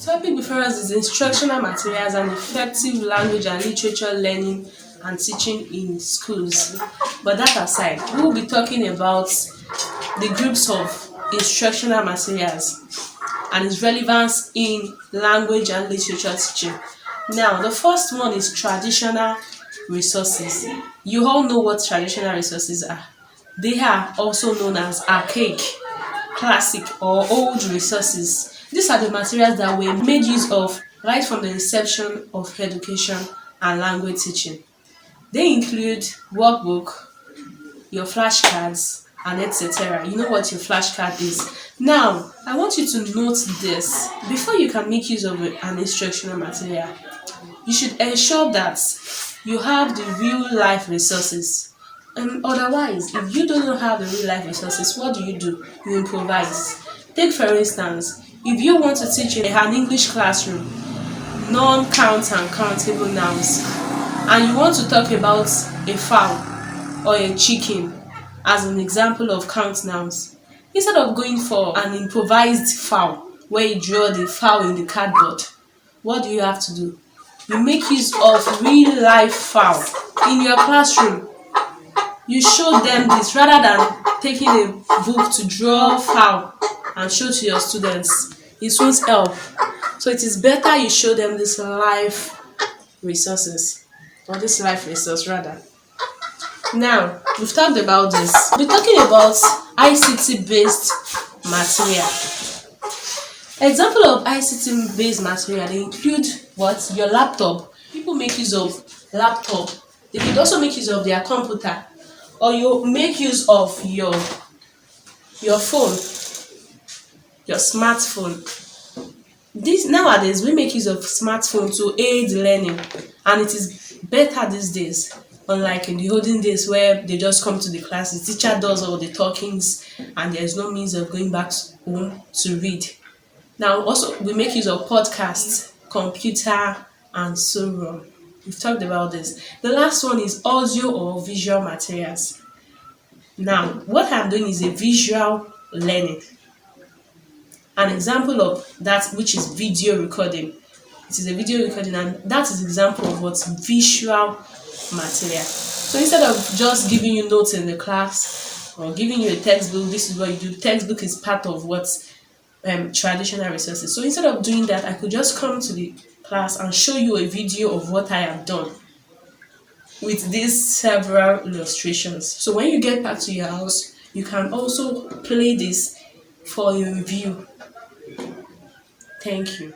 Topic before us is instructional materials and effective language and literature learning and teaching in schools. But that aside, we will be talking about the groups of instructional materials and its relevance in language and literature teaching. Now, the first one is traditional resources. You all know what traditional resources are. They are also known as archaic, classic, or old resources. These are the materials that were made use of right from the inception of education and language teaching. They include workbook, your flashcards, and etc. You know what your flashcard is. Now, I want you to note this. Before you can make use of an instructional material, you should ensure that you have the real life resources. And otherwise, if you don't have the real life resources, what do? You improvise. Take for instance, if you want to teach in an English classroom, non-count and countable nouns, and you want to talk about a fowl or a chicken as an example of count nouns, instead of going for an improvised fowl where you draw the fowl in the cardboard, what do you have to do? You make use of real life fowl in your classroom. You show them this rather than taking a book to draw fowl and show to your students. It won't help. So it is better you show them this life resources, or this life resource rather. Now, we've talked about this. We're talking about ICT based material. Example of ICT based material, they include what? Your laptop. People make use of laptop. They could also make use of their computer, or you make use of your phone, your smartphone. This nowadays we make use of smartphone to aid learning, and it is better these days. Unlike in the olden days where they just come to the class, the teacher does all the talkings, and there is no means of going back home to read. Now, also we make use of podcasts, computer, and so on. We've talked about this. The last one is audio or visual materials. Now, what I'm doing is a visual learning. An example of that, which is video recording. It is a video recording, and that is an example of what's visual material. So instead of just giving you notes in the class or giving you a textbook, this is what you do. Textbook is part of what's traditional resources. So instead of doing that, I could just come to the class and show you a video of what I have done with these several illustrations. So when you get back to your house, you can also play this for your review. Thank you.